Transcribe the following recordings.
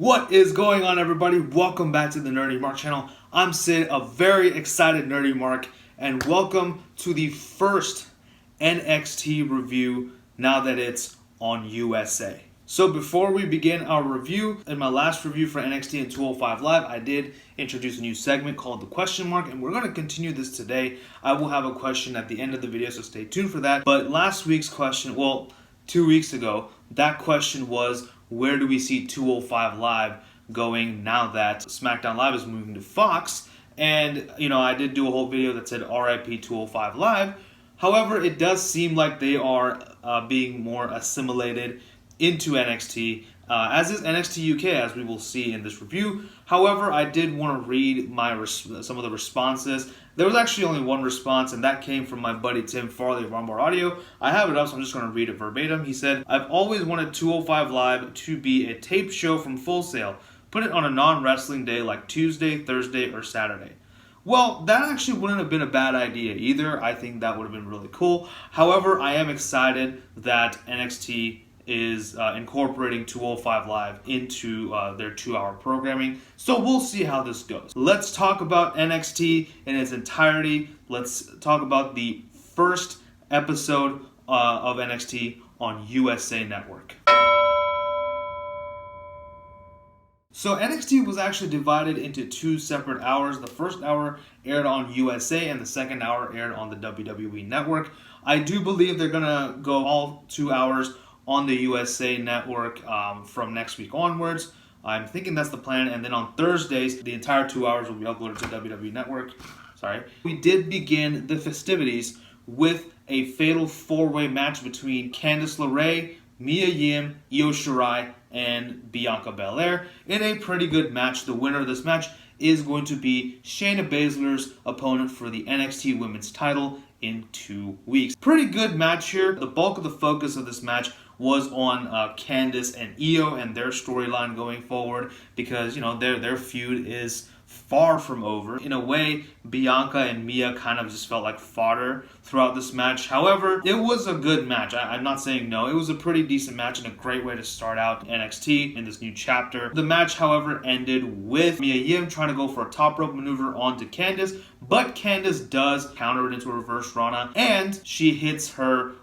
What is going on, everybody? Welcome back to the Nerdy Mark channel. I'm Sid, a very excited Nerdy Mark, and welcome to the first NXT review now that it's on USA. So before we begin our review, in my last review for NXT and 205 Live, I did introduce a new segment called the question mark, and we're going to continue this today. I will have a question at the end of the video, so stay tuned for that. But last week's question, 2 weeks ago, that question was, where do we see 205 Live going now that SmackDown Live is moving to Fox? And, I did do a whole video that said RIP 205 Live. However, it does seem like they are being more assimilated into NXT, as is NXT UK, as we will see in this review. However, I did want to read some of the responses. There was actually only one response, and that came from my buddy Tim Farley of Rumbar Audio. I have it up, so I'm just going to read it verbatim. He said, "I've always wanted 205 Live to be a tape show from Full Sail. Put it on a non-wrestling day like Tuesday, Thursday, or Saturday." Well, that actually wouldn't have been a bad idea either. I think that would have been really cool. However, I am excited that NXT is incorporating 205 Live into their 2-hour programming. So we'll see how this goes. Let's talk about NXT in its entirety. Let's talk about the first episode of NXT on USA Network. So NXT was actually divided into 2 separate hours. The first hour aired on USA and the second hour aired on the WWE Network. I do believe they're going to go all 2 hours on the USA Network from next week onwards. I'm thinking that's the plan. And then on Thursdays, the entire 2 hours will be uploaded to WWE Network. We did begin the festivities with a fatal 4-way match between Candice LeRae, Mia Yim, Io Shirai, and Bianca Belair in a pretty good match. The winner of this match is going to be Shayna Baszler's opponent for the NXT Women's title in 2 weeks. Pretty good match here. The bulk of the focus of this match was on Candice and Io and their storyline going forward, because their feud is far from over. In a way, Bianca and Mia kind of just felt like fodder throughout this match. However, it was a good match. I'm not saying no. It was a pretty decent match and a great way to start out NXT in this new chapter. The match, however, ended with Mia Yim trying to go for a top rope maneuver onto Candice, but Candice does counter it into a reverse Rana, and she hits her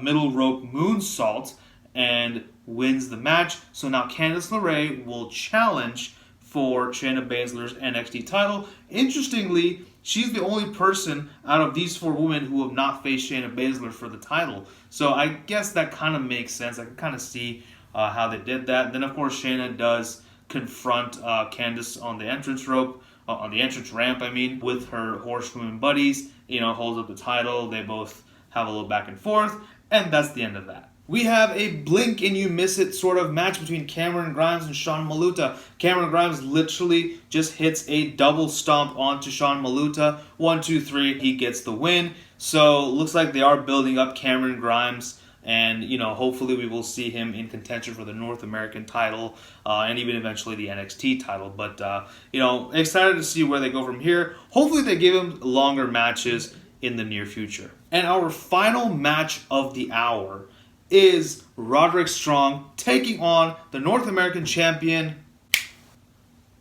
middle rope moonsault and wins the match. So now Candice LeRae will challenge for Shayna Baszler's NXT title. Interestingly, she's the only person out of these 4 women who have not faced Shayna Baszler for the title. So I guess that kind of makes sense. I can kind of see how they did that. Then, of course, Shayna does confront Candice on the entrance ramp, with her horsewoman buddies. Holds up the title. They both have a little back and forth, and that's the end of that. We have a blink and you miss it sort of match between Cameron Grimes and Sean Maluta. Cameron Grimes literally just hits a double stomp onto Sean Maluta. 1, 2, 3, he gets the win. So looks like they are building up Cameron Grimes, and hopefully we will see him in contention for the North American title and even eventually the NXT title. But excited to see where they go from here. Hopefully they give him longer matches in the near future. And our final match of the hour is Roderick Strong taking on the North American champion,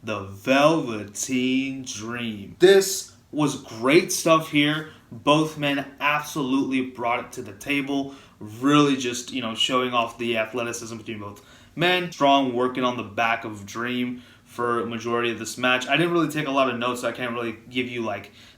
the Velveteen Dream. This was great stuff here. Both men absolutely brought it to the table. Really just, showing off the athleticism between both men. Strong working on the back of Dream for a majority of this match. I didn't really take a lot of notes, so I can't really give you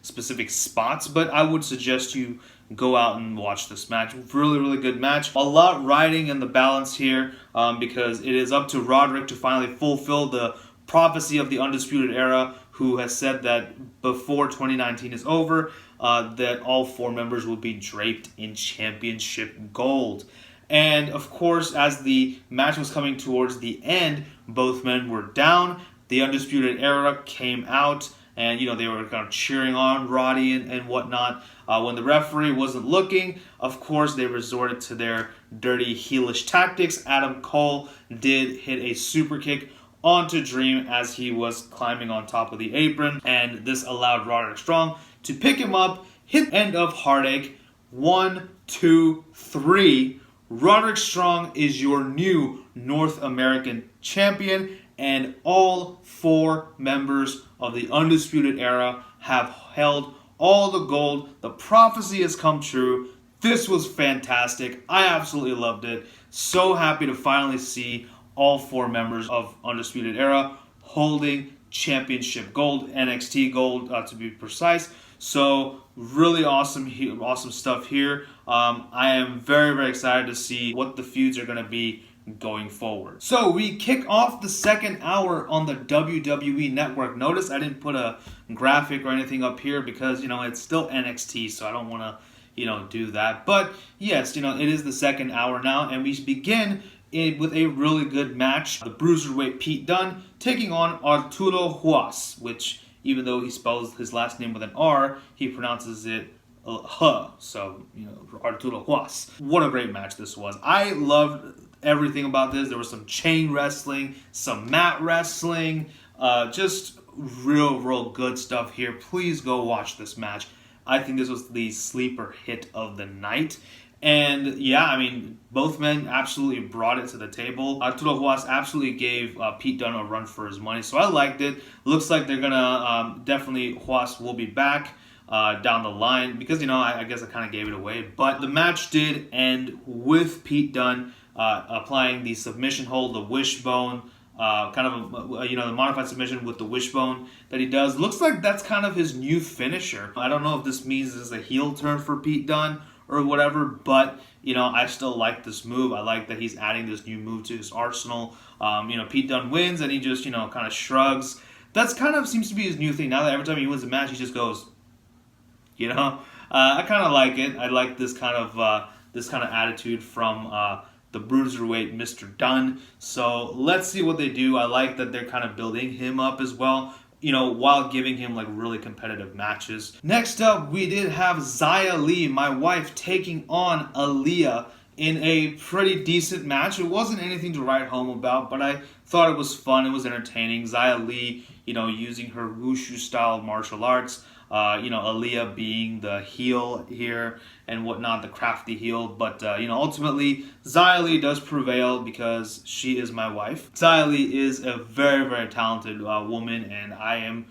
specific spots, but I would suggest you go out and watch this match. Really, really good match. A lot riding in the balance here because it is up to Roderick to finally fulfill the prophecy of the Undisputed Era, who has said that before 2019 is over, that all 4 members will be draped in championship gold. And of course, as the match was coming towards the end, both men were down. The Undisputed Era came out, and they were kind of cheering on Roddy and whatnot. When the referee wasn't looking, of course, they resorted to their dirty heelish tactics. Adam Cole did hit a super kick onto Dream as he was climbing on top of the apron, and this allowed Roderick Strong to pick him up, hit end of Heartache. 1, 2, 3. Roderick Strong is your new North American champion, and all 4 members of the Undisputed Era have held all the gold. The prophecy has come true. This was fantastic. I absolutely loved it. So happy to finally see all 4 members of Undisputed Era holding championship gold, NXT gold to be precise. So really awesome stuff here. I am very, very excited to see what the feuds are going to be going forward. So we kick off the second hour on the WWE Network. Notice I didn't put a graphic or anything up here because, it's still NXT, so I don't want to, do that. But yes, it is the second hour now, and we begin with a really good match. The Bruiserweight Pete Dunne taking on Arturo Ruas, which even though he spells his last name with an R, he pronounces it H. So, Arturo Ruas. What a great match this was. I loved everything about this. There was some chain wrestling, some mat wrestling, just real good stuff here. Please go watch this match. I think this was the sleeper hit of the night. And yeah, both men absolutely brought it to the table. Arturo Hawass absolutely gave Pete Dunne a run for his money, so I liked it. Looks like they're gonna definitely Hawass will be back down the line because I guess I kind of gave it away. But the match did end with Pete Dunne applying the submission hold, the wishbone, kind of the modified submission with the wishbone that he does. Looks like that's kind of his new finisher. I don't know if this means this is a heel turn for Pete Dunne or whatever, but I still like this move. I like that he's adding this new move to his arsenal. Pete Dunne wins and he just kind of shrugs. That's kind of seems to be his new thing now. That every time he wins a match, he just goes, I kind of like it. I like this kind of attitude from the Bruiserweight Mr. Dunne. So let's see what they do. I like that they're kind of building him up as well, while giving him really competitive matches. Next up, we did have Xia Li, my wife, taking on Aaliyah in a pretty decent match. It wasn't anything to write home about, but I thought it was fun. It was entertaining. Xia Li, using her wushu style martial arts. Aaliyah being the heel here and whatnot, the crafty heel. But, ultimately, Xia Li does prevail because she is my wife. Xia Li is a very, very talented woman, and I am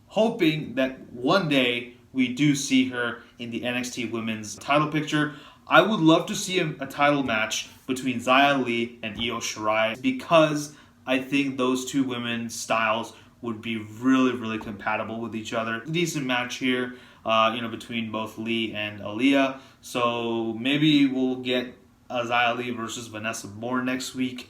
hoping that one day we do see her in the NXT Women's title picture. I would love to see a title match between Xia Li and Io Shirai because I think those two women's styles would be really, really compatible with each other. Decent match here, between both Lee and Aaliyah. So maybe we'll get Xia Li versus Vanessa Bourne next week.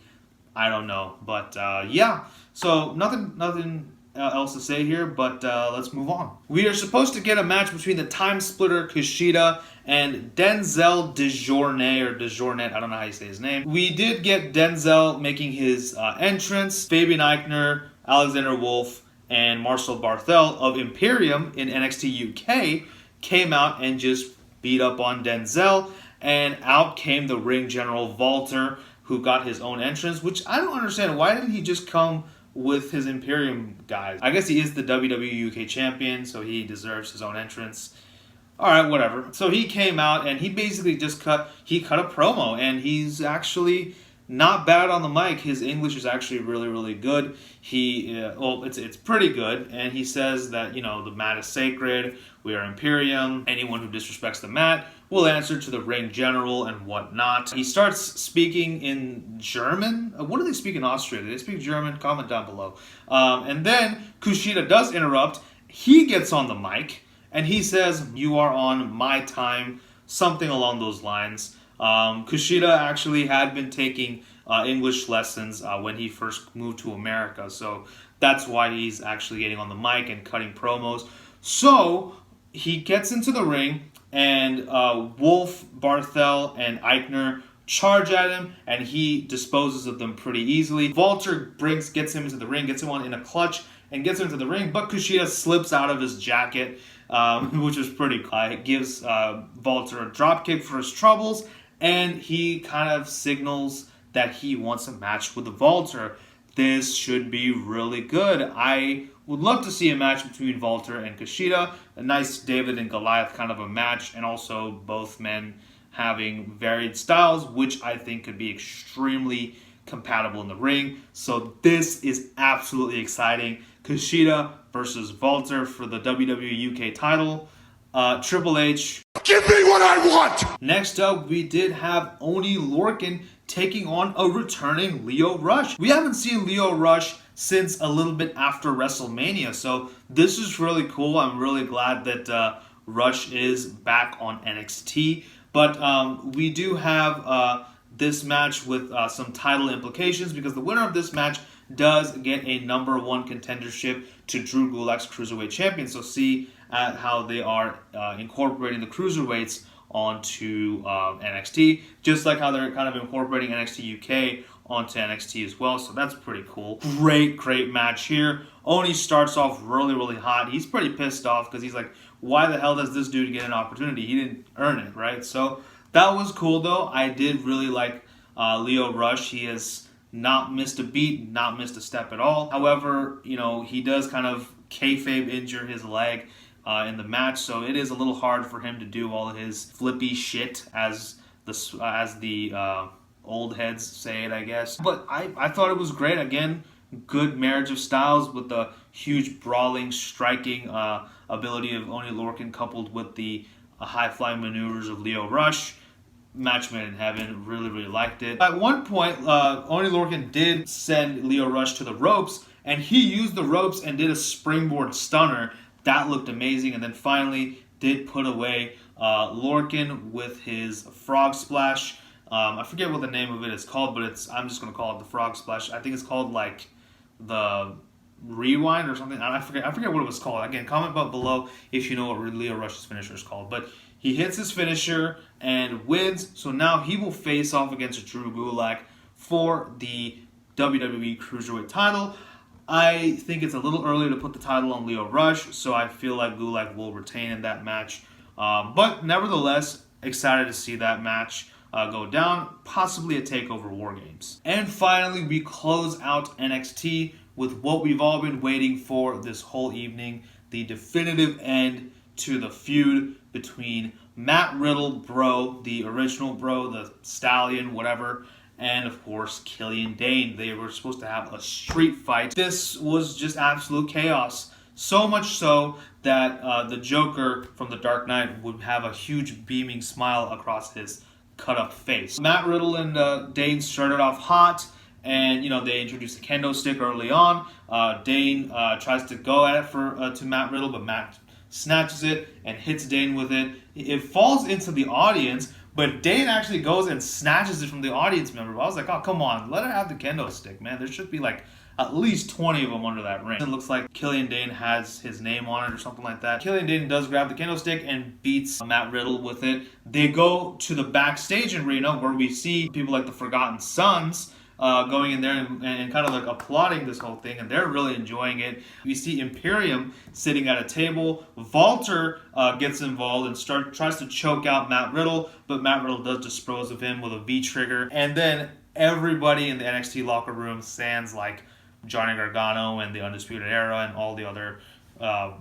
I don't know, but yeah. So nothing else to say here, but let's move on. We are supposed to get a match between the Time Splitter Kushida and Denzel Dejourne, or Dejourne, I don't know how you say his name. We did get Denzel making his entrance. Fabian Eichner, Alexander Wolf, and Marcel Barthel of Imperium in NXT UK came out and just beat up on Denzel, and out came the ring general Walter, who got his own entrance, which I don't understand. Why didn't he just come with his Imperium guys? I guess he is the WWE UK champion, so he deserves his own entrance. Alright, whatever. So he came out and he basically just cut a promo, and he's actually not bad on the mic. His English is actually really, really good. It's pretty good, and he says that, the mat is sacred, we are Imperium, anyone who disrespects the mat will answer to the ring general and whatnot. He starts speaking in German. What do they speak in Austria? Do they speak German? Comment down below. And then Kushida does interrupt. He gets on the mic, and he says, "You are on my time," something along those lines. Kushida actually had been taking English lessons when he first moved to America, so that's why he's actually getting on the mic and cutting promos. So he gets into the ring, and Wolf, Barthel, and Eichner charge at him, and he disposes of them pretty easily. Walter gets him into the ring, gets him on in a clutch, and gets him into the ring, but Kushida slips out of his jacket, which was pretty cool. It gives Walter a dropkick for his troubles, and he kind of signals that he wants a match with Walter. This should be really good. I would love to see a match between Walter and Kushida. A nice David and Goliath kind of a match, and also both men having varied styles, which I think could be extremely compatible in the ring. So this is absolutely exciting. Kushida versus Walter for the WWE UK title. Triple H. Give me what I want! Next up, we did have Oney Lorcan taking on a returning Lio Rush. We haven't seen Lio Rush since a little bit after WrestleMania, so this is really cool. I'm really glad that Rush is back on NXT. But we do have this match with some title implications, because the winner of this match does get a number 1 contendership to Drew Gulak's Cruiserweight Champion. So see at how they are incorporating the Cruiserweights onto NXT, just like how they're kind of incorporating NXT UK onto NXT as well. So that's pretty cool. Great match here. Oney starts off really hot. He's pretty pissed off because he's like, why the hell does this dude get an opportunity? He didn't earn it, right? So that was cool though. I did really like Lio Rush. He has not missed a beat, not missed a step at all. However, you know, he does kind of kayfabe injure his leg in the match, so it is a little hard for him to do all of his flippy shit, as the old heads say it, I guess. But I thought it was great. Again, good marriage of styles with the huge brawling, striking ability of Oney Lorcan coupled with the high-flying maneuvers of Lio Rush. Match made in heaven. Really liked it. At one point, Oney Lorcan did send Lio Rush to the ropes, and he used the ropes and did a springboard stunner. That looked amazing. And then finally did put away Lorcan with his frog splash. I forget what the name of it is called, but I'm just going to call it the frog splash. I think it's called like the rewind or something. I forget what it was called. Again, comment below if you know what Lio Rush's finisher is called. But he hits his finisher and wins. So now he will face off against Drew Gulak for the WWE Cruiserweight title. I think it's a little early to put the title on Lio Rush, so I feel like Gulak will retain in that match. But nevertheless, excited to see that match go down, possibly a TakeOver War Games. And finally, we close out NXT with what we've all been waiting for this whole evening, the definitive end to the feud between Matt Riddle, Bro, the original Bro, the Stallion, whatever, and of course Killian Dane. They were supposed to have a street fight. This was just absolute chaos. So much so that the Joker from The Dark Knight would have a huge beaming smile across his cut up face. Matt Riddle and Dane started off hot, and you know they introduced the kendo stick early on. Dane tries to go at it to Matt Riddle, but Matt snatches it and hits Dane with it. It falls into the audience, but Dane actually goes and snatches it from the audience member. I was like, oh, come on, let her have the kendo stick, man. There should be like at least 20 of them under that ring. It looks like Killian Dane has his name on it or something like that. Killian Dane does grab the kendo stick and beats Matt Riddle with it. They go to the backstage arena where we see people like the Forgotten Sons going in there and kind of like applauding this whole thing, and they're really enjoying it. We see Imperium sitting at a table. Walter gets involved and tries to choke out Matt Riddle, but Matt Riddle does dispose of him with a V-trigger. And then everybody in the NXT locker room, sans like Johnny Gargano and the Undisputed Era and all the other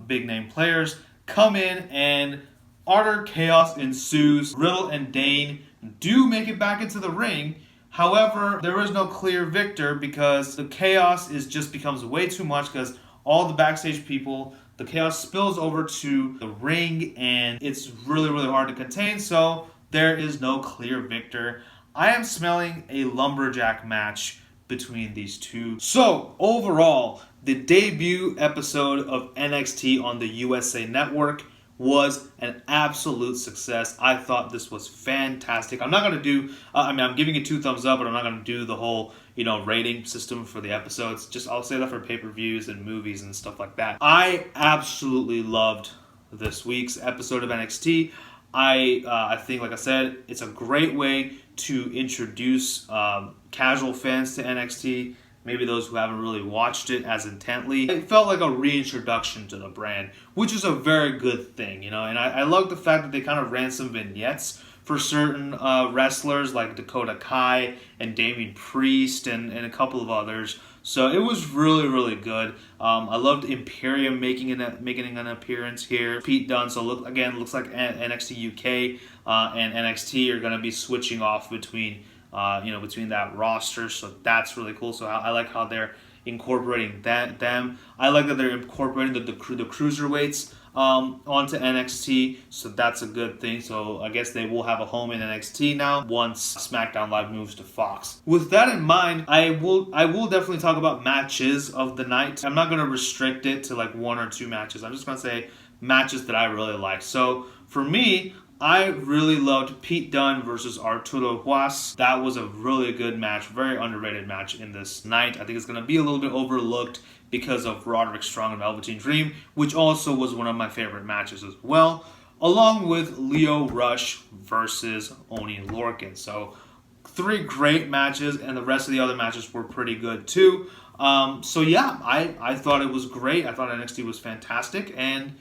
big name players, come in and utter chaos ensues. Riddle and Dane do make it back into the ring. However, there is no clear victor because the chaos just becomes way too much, because all the backstage people, the chaos spills over to the ring and it's really hard to contain, so there is no clear victor. I am smelling a lumberjack match between these two. So overall, the debut episode of NXT on the USA Network was an absolute success. I thought this was fantastic. I'm not going to do, I'm giving it 2 thumbs up, but I'm not going to do the whole, rating system for the episodes. I'll say that for pay-per-views and movies and stuff like that. I absolutely loved this week's episode of NXT. I think, like I said, it's a great way to introduce casual fans to NXT. Maybe those who haven't really watched it as intently. It felt like a reintroduction to the brand, which is a very good thing, And I love the fact that they kind of ran some vignettes for certain wrestlers like Dakota Kai and Damian Priest and a couple of others. So it was really good. I loved Imperium making an appearance here. Pete Dunne. So looks like NXT UK and NXT are going to be switching off between between that roster. So that's really cool. So I like how they're incorporating them. I like that they're incorporating the cruiserweights onto NXT, so that's a good thing. So I guess they will have a home in NXT now once SmackDown Live moves to Fox. With that in mind, I will definitely talk about matches of the night. I'm not going to restrict it to like 1 or 2 matches. I'm just going to say matches that I really like. So for me, I really loved Pete Dunne versus Arturo Hawass. That was a really good match, very underrated match in this night. I think it's going to be a little bit overlooked because of Roderick Strong and Velveteen Dream, which also was one of my favorite matches as well, along with Lio Rush versus Oney and Lorcan. So 3 great matches, and the rest of the other matches were pretty good too. So yeah, I thought it was great. I thought NXT was fantastic, and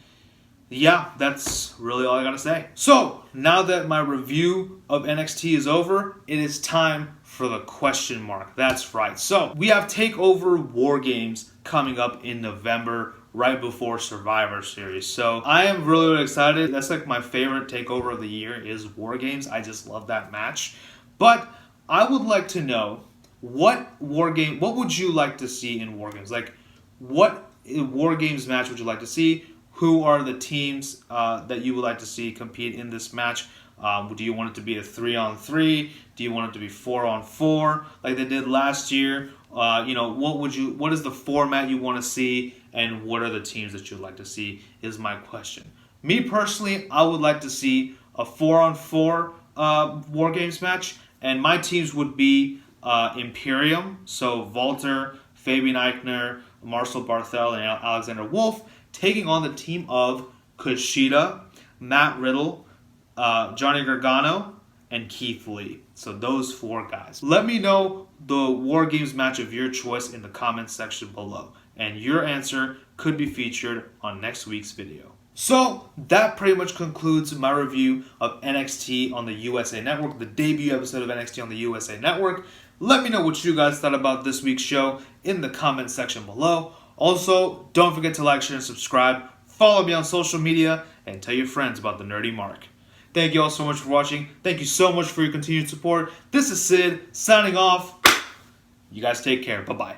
yeah, that's really all I gotta say. So, now that my review of NXT is over, it is time for the question mark. That's right. So, we have TakeOver War Games coming up in November, right before Survivor Series. So, I am really, really excited. That's like my favorite TakeOver of the year is War Games. I just love that match. But, I would like to know, what would you like to see in War Games? Like, what War Games match would you like to see? Who are the teams that you would like to see compete in this match? Do you want it to be a 3-on-3? Do you want it to be 4-on-4 like they did last year? What is the format you want to see, and what are the teams that you'd like to see is my question. Me personally, I would like to see a 4-on-4 War Games match, and my teams would be Imperium, so Walter, Fabian Eichner, Marcel Barthel, and Alexander Wolf, taking on the team of Kushida, Matt Riddle, Johnny Gargano, and Keith Lee. So those 4 guys. Let me know the War Games match of your choice in the comments section below, and your answer could be featured on next week's video. So that pretty much concludes my review of NXT on the USA Network, the debut episode of NXT on the USA Network. Let me know what you guys thought about this week's show in the comments section below. Also, don't forget to like, share, and subscribe. Follow me on social media, and tell your friends about the Nerdy Mark. Thank you all so much for watching. Thank you so much for your continued support. This is Sid, signing off. You guys take care. Bye-bye.